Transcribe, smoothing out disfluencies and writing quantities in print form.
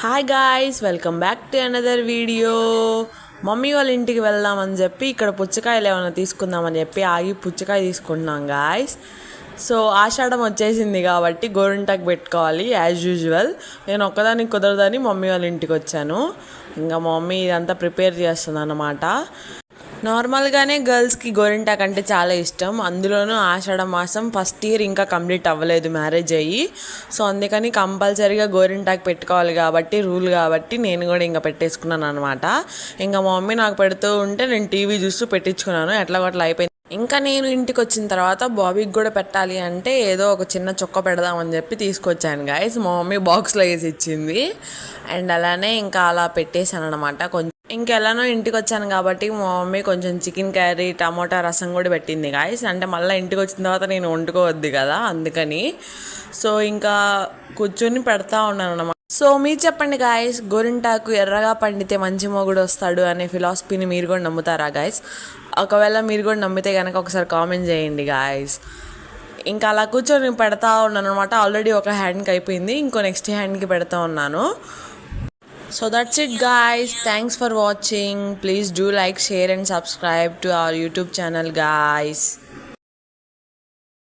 Hi guys, welcome back to another video. Mummy వాళ్ళ ఇంటికి వెళ్దామని చెప్పి ఇక్కడ పుచ్చకాయలు ఏమైనా తీసుకుందామని చెప్పి ఆగి పుచ్చకాయ తీసుకుంటున్నాం గాయ్స్. సో ఆషాఢం వచ్చేసింది కాబట్టి గోరింటాకు పెట్టుకోవాలి యాజ్ యూజువల్. నేను ఒక్కదానికి కుదరదని మమ్మీ వాళ్ళ ఇంటికి వచ్చాను. ఇంకా మమ్మీ ఇదంతా ప్రిపేర్ చేస్తుంది అన్నమాట. నార్మల్గానే గర్ల్స్కి గోరింటాకు అంటే చాలా ఇష్టం. అందులోనూ ఆషాఢ మాసం ఫస్ట్ ఇయర్ ఇంకా కంప్లీట్ అవ్వలేదు మ్యారేజ్ అయ్యి. సో అందుకని కంపల్సరీగా గోరింటాకు పెట్టుకోవాలి కాబట్టి రూల్ కాబట్టి నేను కూడా ఇంకా పెట్టేసుకున్నాను అనమాట. ఇంకా మా మమ్మీ నాకు పెడుతూ ఉంటే నేను టీవీ చూస్తూ పెట్టించుకున్నాను. ఎట్లా గట్లా అయిపోయింది. ఇంకా నేను ఇంటికి వచ్చిన తర్వాత బాబీకి కూడా పెట్టాలి అంటే ఏదో ఒక చిన్న చొక్క పెడదామని చెప్పి తీసుకొచ్చాను గాయస్. మా మమ్మీ బాక్స్లో వేసి ఇచ్చింది. అండ్ అలానే ఇంకా అలా పెట్టేశాను అనమాట. కొంచెం ఇంకెలానో ఇంటికి వచ్చాను కాబట్టి మా మమ్మీ కొంచెం చికెన్ కర్రీ టమోటా రసం కూడా పెట్టింది గాయస్. అంటే మళ్ళీ ఇంటికి వచ్చిన తర్వాత నేను వండుకోవద్దు కదా, అందుకని. సో ఇంకా కూర్చొని పెడతా ఉన్నాను అన్నమాట. సో మీరు చెప్పండి గాయస్, గోరింటాకు ఎర్రగా పండితే మంచి మొగుడు వస్తాడు అనే ఫిలాసఫీని మీరు కూడా నమ్ముతారా గాయస్? ఒకవేళ మీరు కూడా నమ్మితే కనుక ఒకసారి కామెంట్ చేయండి గాయస్. ఇంకా అలా కూర్చొని పెడతా ఉన్నాను అనమాట. ఆల్రెడీ ఒక హ్యాండ్కి అయిపోయింది, ఇంకో నెక్స్ట్ హ్యాండ్కి పెడతా ఉన్నాను. So that's it guys, thanks for watching. Please do like, share and subscribe to our YouTube channel guys.